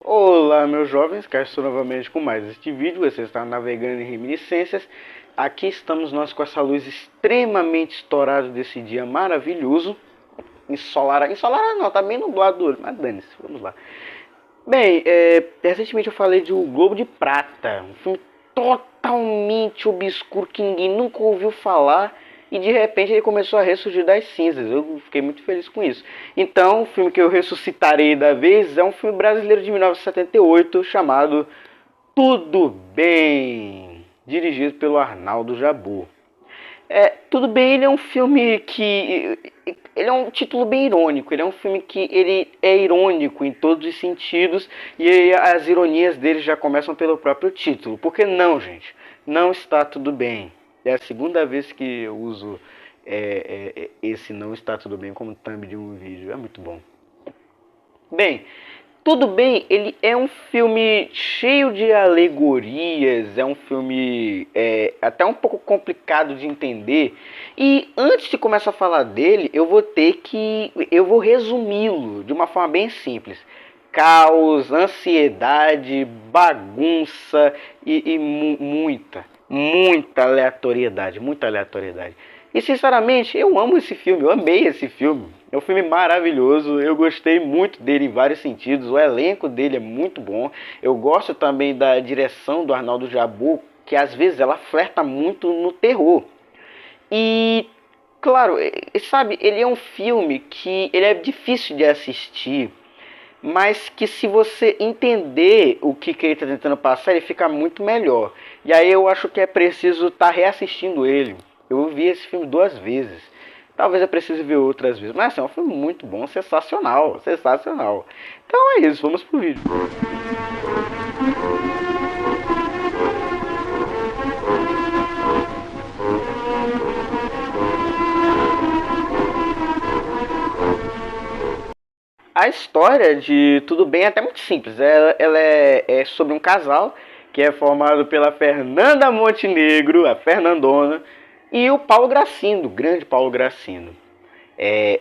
Olá, meus jovens, cá estou novamente com mais este vídeo. Você está navegando em reminiscências. Aqui estamos nós com essa luz extremamente estourada desse dia maravilhoso. Ensolarado, ensolarado não, tá bem nublado hoje, mas dane-se, vamos lá. Bem, recentemente eu falei de O Globo de Prata, um filme totalmente obscuro que ninguém nunca ouviu falar e de repente ele começou a ressurgir das cinzas. Eu fiquei muito feliz com isso. Então, o filme que eu ressuscitarei da vez é um filme brasileiro de 1978 chamado Tudo Bem, dirigido pelo Arnaldo Jabbour. Tudo bem, ele é um filme que... Ele é um título bem irônico, ele é um filme que ele é irônico em todos os sentidos e as ironias dele já começam pelo próprio título. Porque não, gente, não está tudo bem. É a segunda vez que eu uso esse não está tudo bem como thumb de um vídeo, é muito bom. Bem, Tudo Bem, ele é um filme cheio de alegorias, é um filme até um pouco complicado de entender. E antes de começar a falar dele, eu vou resumi-lo de uma forma bem simples. Caos, ansiedade, bagunça e muita aleatoriedade, muita aleatoriedade. E sinceramente, eu amo esse filme, eu amei esse filme. É um filme maravilhoso, eu gostei muito dele em vários sentidos, o elenco dele é muito bom. Eu gosto também da direção do Arnaldo Jabbour, que às vezes ela flerta muito no terror. E, claro, sabe, ele é um filme que ele é difícil de assistir, mas que se você entender o que ele está tentando passar, ele fica muito melhor. E aí eu acho que é preciso estar reassistindo ele. Eu vi esse filme 2 vezes. Talvez eu precise ver outras vezes. Mas assim, é um filme muito bom, sensacional, sensacional. Então é isso, vamos pro vídeo. A história de Tudo Bem é até muito simples. Ela é sobre um casal que é formado pela Fernanda Montenegro, a Fernandona, e o Paulo Gracindo, o grande Paulo Gracindo.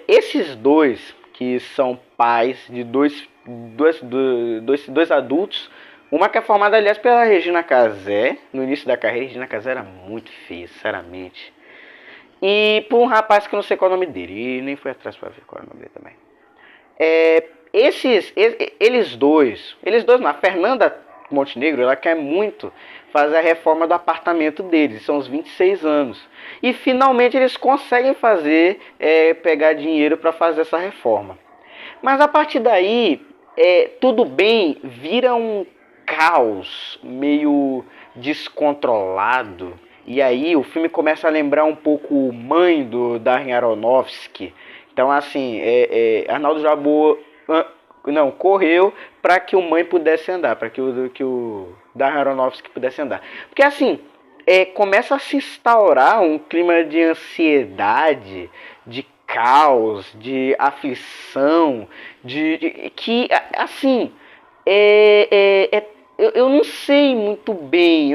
Esses dois, que são pais de dois adultos, uma que é formada, aliás, pela Regina Casé, no início da carreira. Regina Casé era muito feia, sinceramente. E por um rapaz que eu não sei qual é o nome dele, e nem fui atrás para ver qual é o nome dele também. Eles dois, a Fernanda Montenegro, ela quer muito fazer a reforma do apartamento deles, são os 26 anos. E finalmente eles conseguem pegar dinheiro para fazer essa reforma. Mas a partir daí, Tudo Bem vira um caos meio descontrolado. E aí o filme começa a lembrar um pouco Mãe do Darren Aronofsky. Então assim, Arnaldo Jabbour não correu para que o Mãe pudesse andar, para que o Darren Aronofsky pudesse andar. Porque assim, começa a se instaurar um clima de ansiedade, de caos, de aflição, que assim, eu não sei muito bem,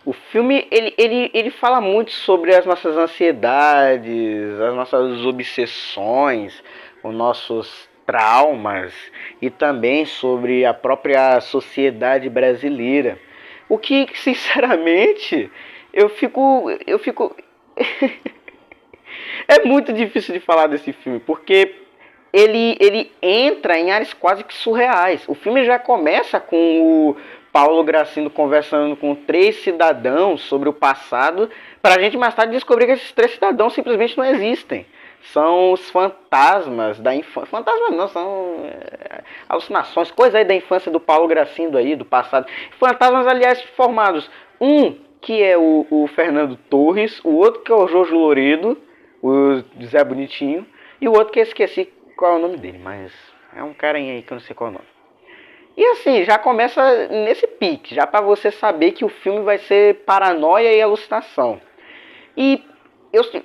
O filme ele fala muito sobre as nossas ansiedades, as nossas obsessões, os nossos traumas e também sobre a própria sociedade brasileira. O que, sinceramente, eu fico é muito difícil de falar desse filme, porque ele entra em áreas quase que surreais. O filme já começa com o Paulo Gracindo conversando com 3 cidadãos sobre o passado, para a gente mais tarde descobrir que esses 3 cidadãos simplesmente não existem. São os fantasmas da infância. Fantasmas não, são alucinações, coisa aí da infância do Paulo Gracindo aí, do passado. Fantasmas, aliás, formados. Um que é o Fernando Torres, o outro que é o Jojo Loredo, o Zé Bonitinho, e o outro que eu esqueci qual é o nome dele, mas é um carinha aí que eu não sei qual é o nome. E assim, já começa nesse pique, já para você saber que o filme vai ser paranoia e alucinação. E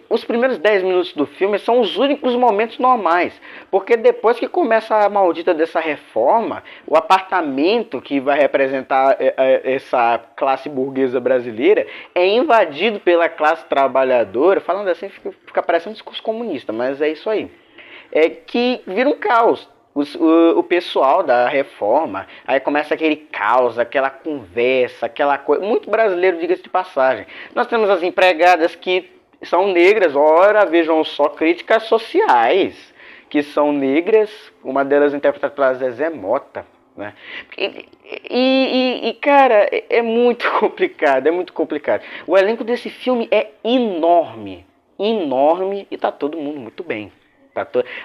os primeiros 10 minutos do filme são os únicos momentos normais, porque depois que começa a maldita dessa reforma, o apartamento que vai representar essa classe burguesa brasileira é invadido pela classe trabalhadora. Falando assim fica parecendo um discurso comunista, mas é isso aí. Que vira um caos. o pessoal da reforma, aí começa aquele caos, aquela conversa, aquela coisa, muito brasileiro, diga-se de passagem. Nós temos as empregadas que são negras, ora, vejam só, críticas sociais, que são negras, uma delas interpretada pela Zezé Mota, né? Cara, é muito complicado, é muito complicado. O elenco desse filme é enorme, enorme, e tá todo mundo muito bem.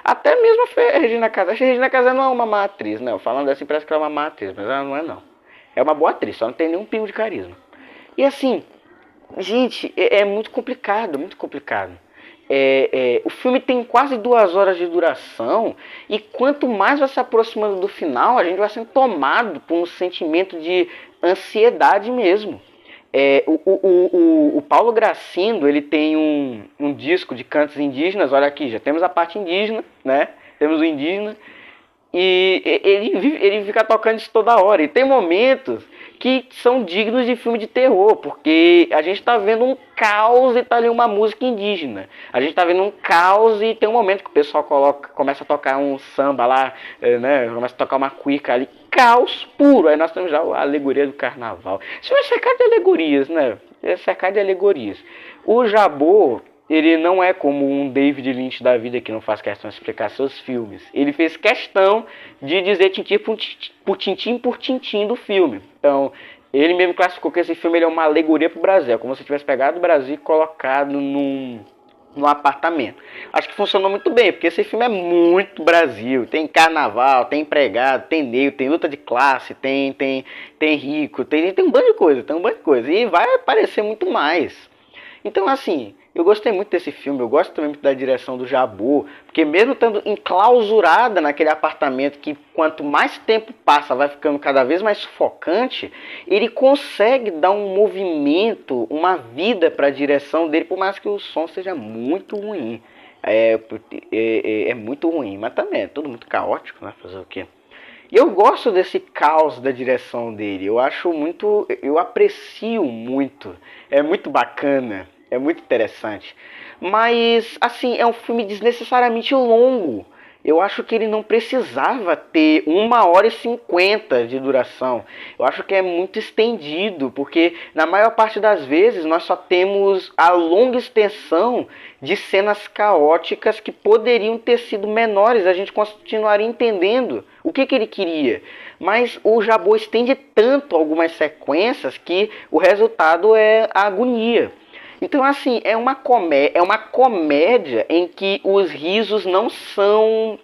Até mesmo a Regina Casé. A Regina Casé não é uma má atriz, né? Falando assim parece que ela é uma má atriz, mas ela não é, não. É uma boa atriz, só não tem nenhum pingo de carisma. E assim, gente, é muito complicado, muito complicado. O filme tem quase 2 horas de duração, e quanto mais vai se aproximando do final, a gente vai sendo tomado por um sentimento de ansiedade mesmo. O Paulo Gracindo, ele tem um disco de cantos indígenas. Olha aqui, já temos a parte indígena, né? Temos o indígena. E ele fica tocando isso toda hora. E tem momentos que são dignos de filme de terror, porque a gente está vendo um caos e tá ali uma música indígena. A gente está vendo um caos e tem um momento que o pessoal começa a tocar um samba lá, né? Começa a tocar uma cuica ali. Caos puro. Aí nós temos já a alegoria do carnaval. Isso vai cercar de alegorias, né? É cercar de alegorias. O Jabô, ele não é como um David Lynch da vida que não faz questão de explicar seus filmes. Ele fez questão de dizer tintim por tintim do filme. Então, ele mesmo classificou que esse filme ele é uma alegoria para o Brasil. É como se tivesse pegado o Brasil e colocado num apartamento. Acho que funcionou muito bem, porque esse filme é muito Brasil. Tem carnaval, tem empregado, tem negro, tem luta de classe, tem rico, tem um bando de coisa, E vai aparecer muito mais. Então, assim, eu gostei muito desse filme, eu gosto também muito da direção do Jabô, porque mesmo estando enclausurada naquele apartamento que quanto mais tempo passa vai ficando cada vez mais sufocante, ele consegue dar um movimento, uma vida para a direção dele, por mais que o som seja muito ruim. É muito ruim, mas também é tudo muito caótico, né? Fazer o quê? E eu gosto desse caos da direção dele, eu aprecio muito, é muito bacana. É muito interessante. Mas, assim, é um filme desnecessariamente longo. Eu acho que ele não precisava ter 1h50 de duração. Eu acho que é muito estendido, porque na maior parte das vezes nós só temos a longa extensão de cenas caóticas que poderiam ter sido menores. A gente continuaria entendendo o que ele queria. Mas o Jabô estende tanto algumas sequências que o resultado é a agonia. Então, assim, é uma comédia em que os risos não são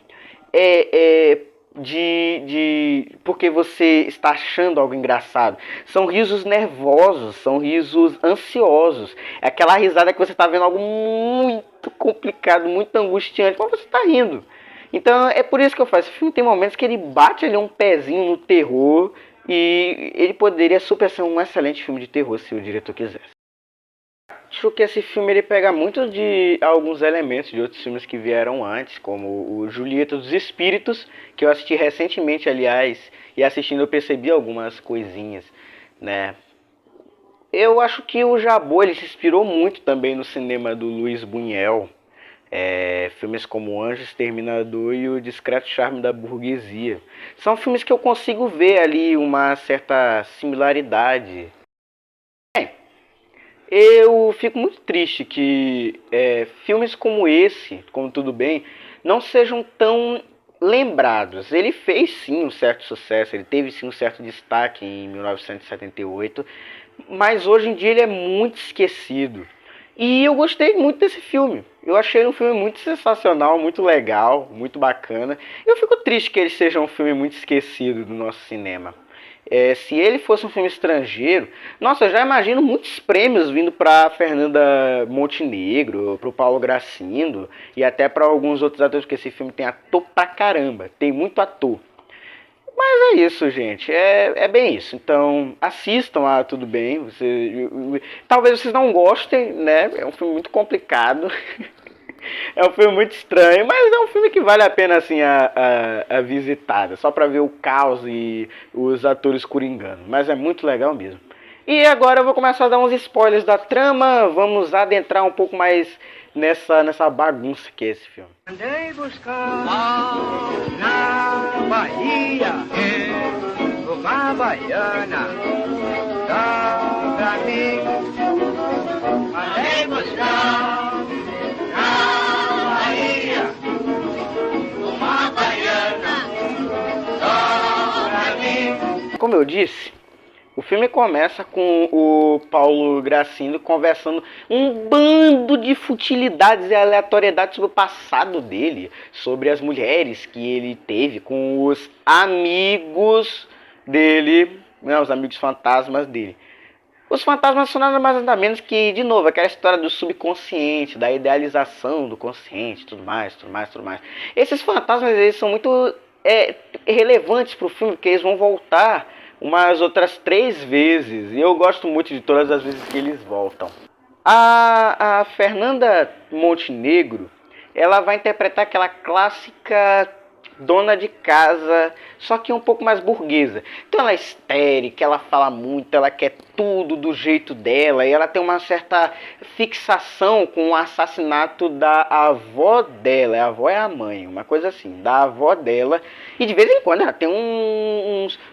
porque você está achando algo engraçado. São risos nervosos, são risos ansiosos. É aquela risada que você está vendo algo muito complicado, muito angustiante, mas você está rindo. Então, é por isso que eu faço. Esse filme tem momentos que ele bate ali um pezinho no terror, e ele poderia super ser um excelente filme de terror se o diretor quisesse. Acho que esse filme ele pega muito de alguns elementos de outros filmes que vieram antes, como o Julieta dos Espíritos, que eu assisti recentemente, aliás, e assistindo eu percebi algumas coisinhas, né? Eu acho que o Jabô ele se inspirou muito também no cinema do Luiz Buñuel, filmes como Anjo Exterminador e O Discreto Charme da Burguesia. São filmes que eu consigo ver ali uma certa similaridade. Eu fico muito triste que filmes como esse, como Tudo Bem, não sejam tão lembrados. Ele fez sim um certo sucesso, ele teve sim um certo destaque em 1978, mas hoje em dia ele é muito esquecido. E eu gostei muito desse filme. Eu achei um filme muito sensacional, muito legal, muito bacana. Eu fico triste que ele seja um filme muito esquecido do nosso cinema. Se ele fosse um filme estrangeiro, nossa, eu já imagino muitos prêmios vindo para Fernanda Montenegro, para o Paulo Gracindo e até para alguns outros atores, porque esse filme tem ator pra caramba, tem muito ator. Mas é isso, gente, é bem isso. Então, assistam a Tudo Bem. Talvez vocês não gostem, né? É um filme muito complicado. É um filme muito estranho, mas é um filme que vale a pena assim a visitada, só para ver o caos e os atores coringando. Mas é muito legal mesmo. E agora eu vou começar a dar uns spoilers da trama. Vamos adentrar um pouco mais nessa bagunça que é esse filme. Andei buscando Bahia, uma baiana, dobra amigo, a emoção, na Bahia, uma baiana, dobra amigo. Como eu disse, o filme começa com o Paulo Gracindo conversando um bando de futilidades e aleatoriedades sobre o passado dele, sobre as mulheres que ele teve com os amigos dele, né, os amigos fantasmas dele. Os fantasmas são nada mais nada menos que, de novo, aquela história do subconsciente, da idealização do consciente, tudo mais. Esses fantasmas, eles são muito relevantes para o filme, porque eles vão voltar umas outras 3 vezes, e eu gosto muito de todas as vezes que eles voltam. A Fernanda Montenegro, ela vai interpretar aquela clássica dona de casa, só que um pouco mais burguesa. Então ela é histérica, ela fala muito, ela quer tudo do jeito dela, e ela tem uma certa fixação com o assassinato da avó dela. A avó é a mãe, uma coisa assim, da avó dela. E de vez em quando ela tem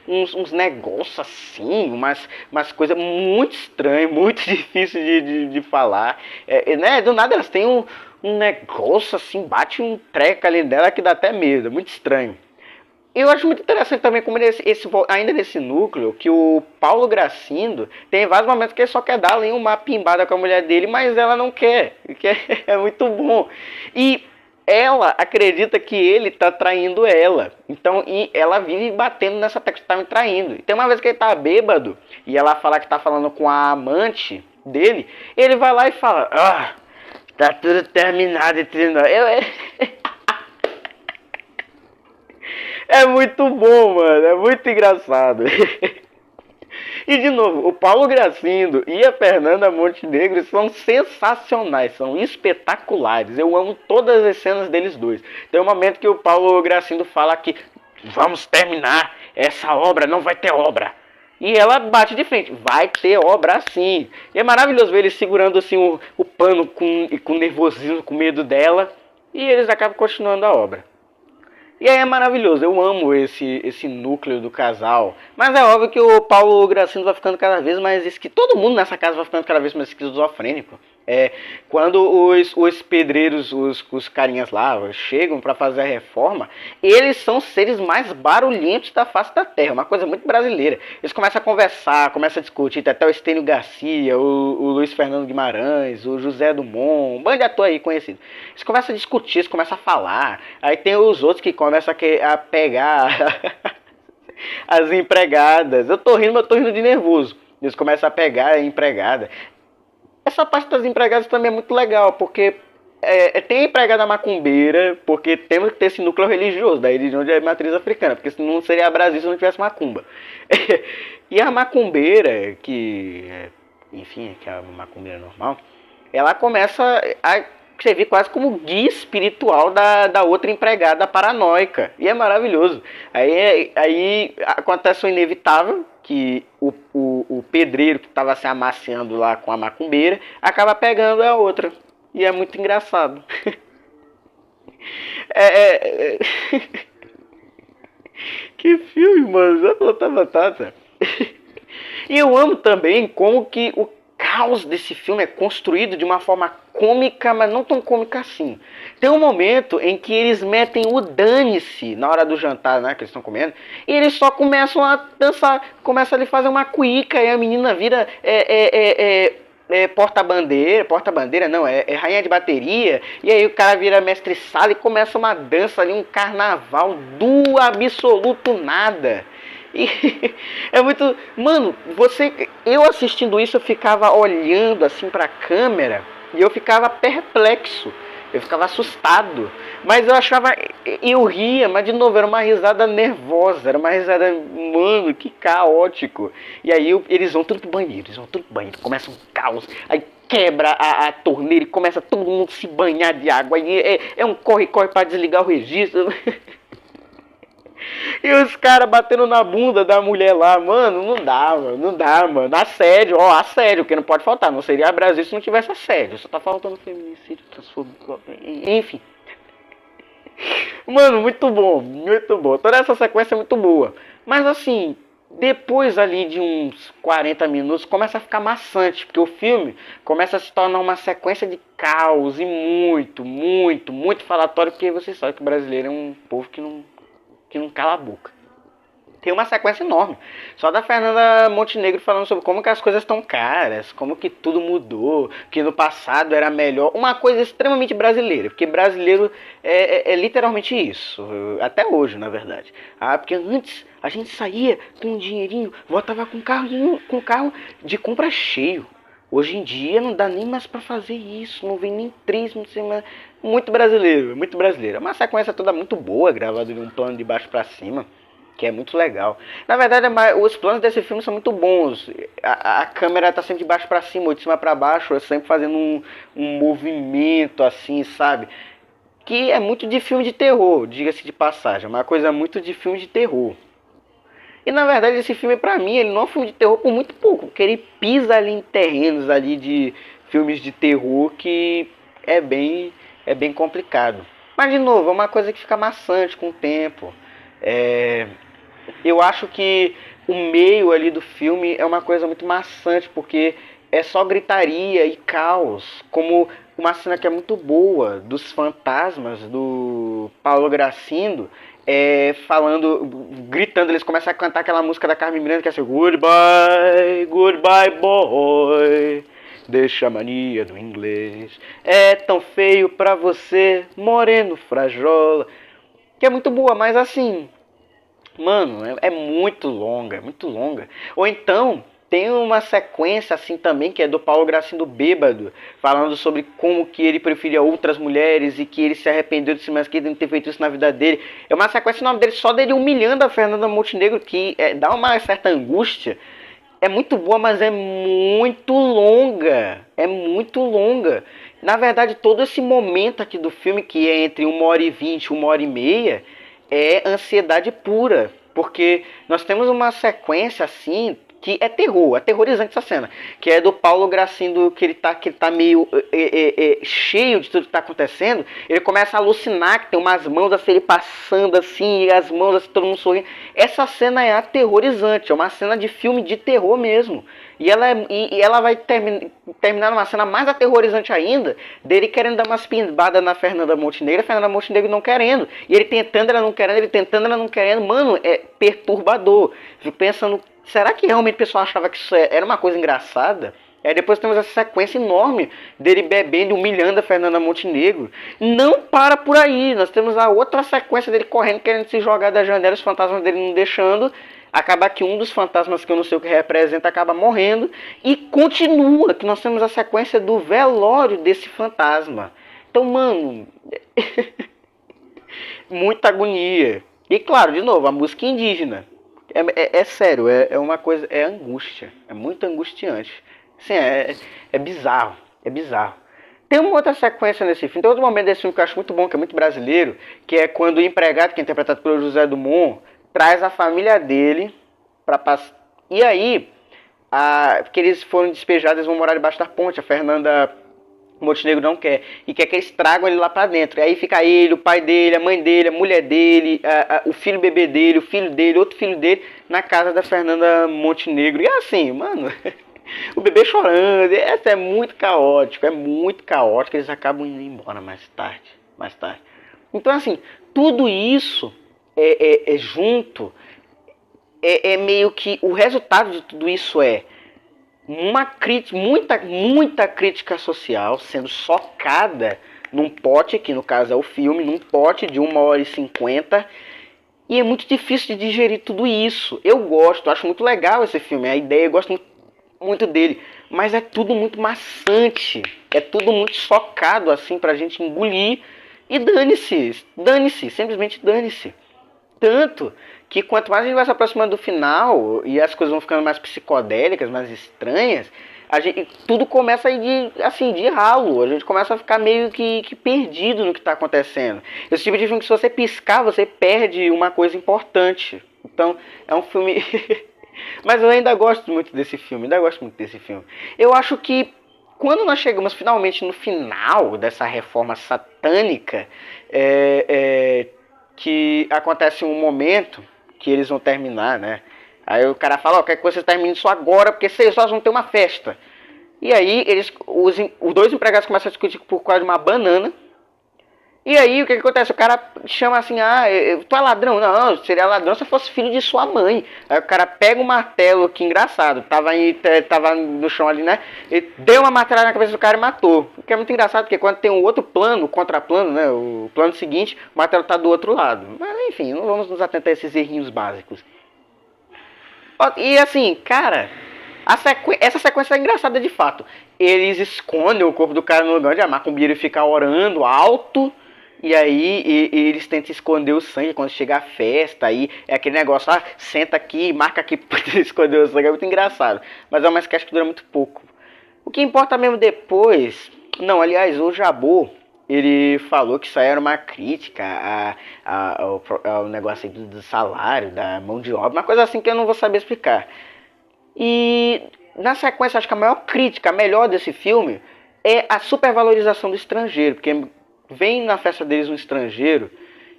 uns negócios assim, umas coisas muito estranhas, muito difíceis de falar. Né? Do nada elas têm um negócio assim, bate um treco ali dela que dá até medo, muito estranho. Eu acho muito interessante também como ainda nesse núcleo, que o Paulo Gracindo tem vários momentos que ele só quer dar ali uma pimbada com a mulher dele, mas ela não quer, que é muito bom. E ela acredita que ele tá traindo ela. Então, e ela vive batendo nessa tecla que tá me traindo. E tem uma vez que ele tá bêbado, e ela fala que tá falando com a amante dele, ele vai lá e fala: "Ah, tá tudo terminado entre nós." É muito bom, mano. É muito engraçado. E de novo, o Paulo Gracindo e a Fernanda Montenegro são sensacionais, são espetaculares. Eu amo todas as cenas deles dois. Tem um momento que o Paulo Gracindo fala que vamos terminar essa obra, não vai ter obra. E ela bate de frente, vai ter obra sim. E é maravilhoso ver eles segurando assim o pano com nervosismo, com medo dela. E eles acabam continuando a obra. E aí é maravilhoso, eu amo esse núcleo do casal. Mas é óbvio que o Paulo Gracindo vai ficando cada vez mais esquisito. Todo mundo nessa casa vai ficando cada vez mais esquizofrênico. Quando os pedreiros, os carinhas lá, chegam para fazer a reforma, eles são os seres mais barulhentos da face da terra. Uma coisa muito brasileira. Eles começam a conversar, começam a discutir. Tem até o Estênio Garcia, o Luiz Fernando Guimarães, o José Dumont, um bando de ator aí conhecido. Eles começam a discutir, eles começam a falar. Aí tem os outros que começam a pegar as empregadas. Eu tô rindo, mas eu tô rindo de nervoso. Eles começam a pegar a empregada. Essa parte das empregadas também é muito legal, porque tem a empregada macumbeira, porque temos que ter esse núcleo religioso, da religião de matriz africana, porque senão não seria Brasil se não tivesse macumba. E a macumbeira, enfim, que é a macumbeira normal, ela começa a servir quase como guia espiritual da outra empregada paranoica. E é maravilhoso. Aí acontece o inevitável, que o pedreiro que estava se amaciando lá com a macumbeira acaba pegando a outra. E é muito engraçado. Que filme, mano. Já botar batata. E eu amo também como que o caos desse filme é construído de uma forma cômica, mas não tão cômica assim. Tem um momento em que eles metem o dane-se na hora do jantar, né, que eles estão comendo, e eles só começam a dançar, começam a fazer uma cuíca, e a menina vira porta-bandeira não, é rainha de bateria, e aí o cara vira mestre-sala e começa uma dança ali, um carnaval do absoluto nada. E é muito... Mano, eu assistindo isso, eu ficava olhando assim pra câmera e eu ficava perplexo. Eu ficava assustado. Mas eu achava... Eu ria, mas de novo, era uma risada nervosa. Era uma risada... Mano, que caótico. E aí eles vão tudo pro banheiro. Começa um caos. Aí quebra a torneira e começa todo mundo se banhar de água. Aí é um corre-corre pra desligar o registro. E os caras batendo na bunda da mulher lá, mano, não dá, mano. Assédio, assédio, que não pode faltar. Não seria Brasil se não tivesse assédio. Só tá faltando feminicídio, transfobia, enfim. Mano, muito bom, muito bom. Toda essa sequência é muito boa. Mas assim, depois ali de uns 40 minutos começa a ficar maçante, porque o filme começa a se tornar uma sequência de caos e muito falatório, porque você sabe que o brasileiro é um povo que não cala a boca. Tem uma sequência enorme. Só da Fernanda Montenegro falando sobre como que as coisas estão caras, como que tudo mudou, que no passado era melhor. Uma coisa extremamente brasileira, porque brasileiro é literalmente isso. Até hoje, na verdade. Ah, porque antes a gente saía com um dinheirinho, voltava com carro de compra cheio. Hoje em dia não dá nem mais pra fazer isso, não vem nem três, não sei mais. Muito brasileiro, muito brasileiro. É uma sequência toda muito boa, gravada de um plano de baixo pra cima, que é muito legal. Na verdade, os planos desse filme são muito bons. A câmera tá sempre de baixo para cima, ou de cima para baixo, é sempre fazendo um movimento assim, sabe? Que é muito de filme de terror, diga-se de passagem. É uma coisa muito de filme de terror. E na verdade esse filme pra mim, ele não é um filme de terror por muito pouco, porque ele pisa ali em terrenos ali de filmes de terror que é bem complicado. Mas de novo, é uma coisa que fica maçante com o tempo. É, eu acho que o meio ali do filme é uma coisa muito maçante, porque é só gritaria e caos, como uma cena que é muito boa dos fantasmas do Paulo Gracindo, falando, gritando, eles começam a cantar aquela música da Carmen Miranda que é assim, Goodbye, goodbye boy, deixa a mania do inglês, é tão feio pra você, moreno frajola, que é muito boa, mas assim, mano, é muito longa, muito longa. Ou então, tem uma sequência assim também, que é do Paulo Gracindo bêbado, falando sobre como que ele preferia outras mulheres e que ele se arrependeu de si mesmo, que ele não ter feito isso na vida dele. É uma sequência, o nome dele, só dele humilhando a Fernanda Montenegro, que dá uma certa angústia. É muito boa, mas é muito longa. É muito longa. Na verdade, todo esse momento aqui do filme, que é entre 1h20 e 1h30, é ansiedade pura. Porque nós temos uma sequência assim que é terror, é aterrorizante essa cena. Que é do Paulo Gracindo, que ele tá meio cheio de tudo que está acontecendo. Ele começa a alucinar, que tem umas mãos assim, ele passando assim, e as mãos assim, todo mundo sorrindo. Essa cena é aterrorizante, é uma cena de filme de terror mesmo. E ela vai terminar numa cena mais aterrorizante ainda, dele querendo dar umas pimbadas na Fernanda Montenegro, a Fernanda Montenegro não querendo. E ele tentando, ela não querendo, ele tentando, ela não querendo. Mano, é perturbador. Fico pensando, será que realmente o pessoal achava que isso era uma coisa engraçada? Aí depois temos essa sequência enorme dele bebendo, humilhando a Fernanda Montenegro. Não para por aí. Nós temos a outra sequência dele correndo, querendo se jogar da janela, os fantasmas dele não deixando. Acaba que um dos fantasmas, que eu não sei o que representa, acaba morrendo. E continua, que nós temos a sequência do velório desse fantasma. Então, mano, muita agonia. E claro, de novo, a música indígena. É sério, é uma coisa, é angústia. É muito angustiante. Assim, é bizarro, é bizarro. Tem uma outra sequência nesse filme, tem outro momento desse filme que eu acho muito bom, que é muito brasileiro, que é quando o empregado, que é interpretado pelo José Dumont, traz a família dele para passar. E aí, porque eles foram despejados, eles vão morar debaixo da ponte. A Fernanda Montenegro não quer. E quer que eles tragam ele lá pra dentro. E aí fica ele, o pai dele, a mãe dele, a mulher dele, o filho bebê dele, o filho dele, outro filho dele, na casa da Fernanda Montenegro. E assim, mano, o bebê chorando. Essa é muito caótico, é muito caótico. Eles acabam indo embora mais tarde, mais tarde. Então assim, tudo isso junto, meio que o resultado de tudo isso é uma crítica, muita crítica social sendo socada num pote, que no caso é o filme, num pote de 1h50, e é muito difícil de digerir tudo isso. Eu gosto, acho muito legal esse filme, a ideia, eu gosto muito dele, mas é tudo muito maçante, é tudo muito socado assim pra gente engolir, e dane-se, simplesmente dane-se. Tanto que quanto mais a gente vai se aproximando do final e as coisas vão ficando mais psicodélicas, mais estranhas, tudo começa a ir de ralo. A gente começa a ficar meio que perdido no que está acontecendo. Esse tipo de filme que, se você piscar, você perde uma coisa importante. Então, é um filme... Mas eu ainda gosto muito desse filme, Eu acho que quando nós chegamos finalmente no final dessa reforma satânica, que acontece um momento que eles vão terminar, né? Aí o cara fala, ó, quer que vocês terminem isso agora, porque 6 horas vão ter uma festa. E aí os dois empregados começam a discutir por causa de uma banana. E aí o que acontece? O cara chama assim, tu é ladrão? Não, seria ladrão se eu fosse filho de sua mãe. Aí o cara pega um martelo, que engraçado, tava no chão ali, né? E deu uma martelada na cabeça do cara e matou. O que é muito engraçado, porque quando tem um outro plano, o contraplano, né? O plano seguinte, o martelo tá do outro lado. Mas enfim, não vamos nos atentar a esses errinhos básicos. E assim, cara, essa sequência é engraçada de fato. Eles escondem o corpo do cara no lugar onde a macumbeira fica orando alto. E aí eles tentam esconder o sangue quando chega a festa. Aí é aquele negócio, senta aqui, marca aqui pra esconder o sangue. É muito engraçado. Mas é uma sketch que dura muito pouco. O que importa mesmo depois... Não, aliás, o Jabô, ele falou que isso aí era uma crítica ao negócio do salário, da mão de obra. Uma coisa assim que eu não vou saber explicar. E na sequência, acho que a maior crítica, a melhor desse filme, é a supervalorização do estrangeiro. Porque vem na festa deles um estrangeiro,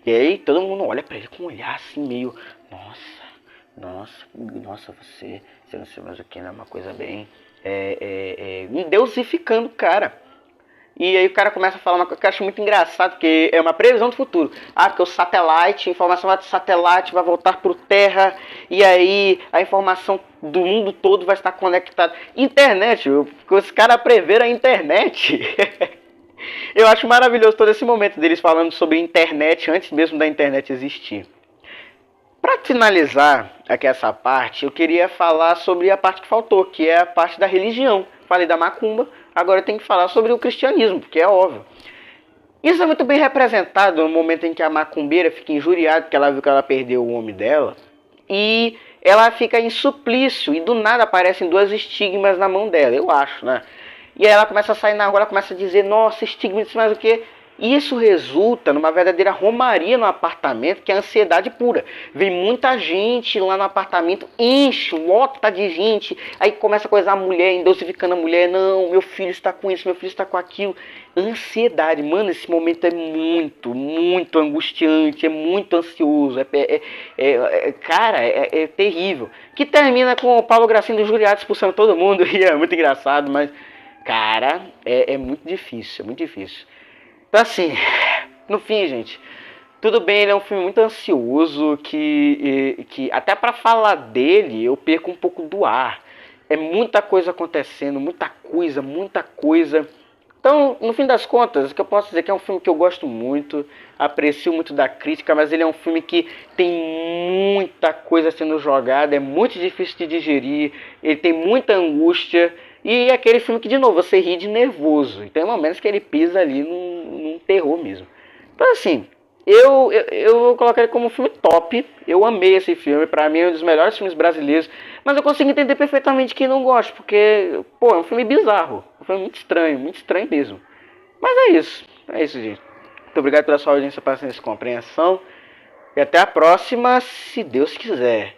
e aí todo mundo olha pra ele com um olhar assim meio... Nossa, você não sei mais o que, não é uma coisa bem... endeusificando o cara. E aí o cara começa a falar uma coisa que eu acho muito engraçado, porque é uma previsão do futuro. porque o satélite, a informação do satélite vai voltar pro Terra, e aí a informação do mundo todo vai estar conectada. Internet, os caras preveram a internet. Eu acho maravilhoso todo esse momento deles falando sobre internet antes mesmo da internet existir. Para finalizar aqui essa parte, eu queria falar sobre a parte que faltou, que é a parte da religião. Falei da macumba, agora eu tenho que falar sobre o cristianismo, porque é óbvio. Isso é muito bem representado no momento em que a macumbeira fica injuriada, porque ela viu que ela perdeu o homem dela, e ela fica em suplício, e do nada aparecem 2 estigmas na mão dela, eu acho, né? E aí ela começa a sair na rua, ela começa a dizer, nossa, estigma, isso mais o que... Isso resulta numa verdadeira romaria no apartamento, que é ansiedade pura. Vem muita gente lá no apartamento, enche, lota de gente. Aí começa a coisar a mulher, endosificando a mulher. Não, meu filho está com isso, meu filho está com aquilo. Ansiedade, mano, esse momento é muito, muito angustiante, é muito ansioso. Cara, é terrível. Que termina com o Paulo Gracindo e o Juliado expulsando todo mundo. E é muito engraçado, mas, cara, é muito difícil, é muito difícil. Então assim, no fim, gente, tudo bem, ele é um filme muito ansioso, que até pra falar dele eu perco um pouco do ar. É muita coisa acontecendo, muita coisa. Então, no fim das contas, o que eu posso dizer é que é um filme que eu gosto muito, aprecio muito da crítica, mas ele é um filme que tem muita coisa sendo jogada, é muito difícil de digerir, ele tem muita angústia. E é aquele filme que, de novo, você ri de nervoso. Então, tem momentos que ele pisa ali num terror mesmo. Então, assim, eu coloquei ele como um filme top. Eu amei esse filme. Pra mim, é um dos melhores filmes brasileiros. Mas eu consigo entender perfeitamente quem não gosta. Porque, pô, é um filme bizarro. Um filme muito estranho mesmo. Mas é isso. É isso, gente. Muito obrigado pela sua audiência, paciência e compreensão. E até a próxima, se Deus quiser.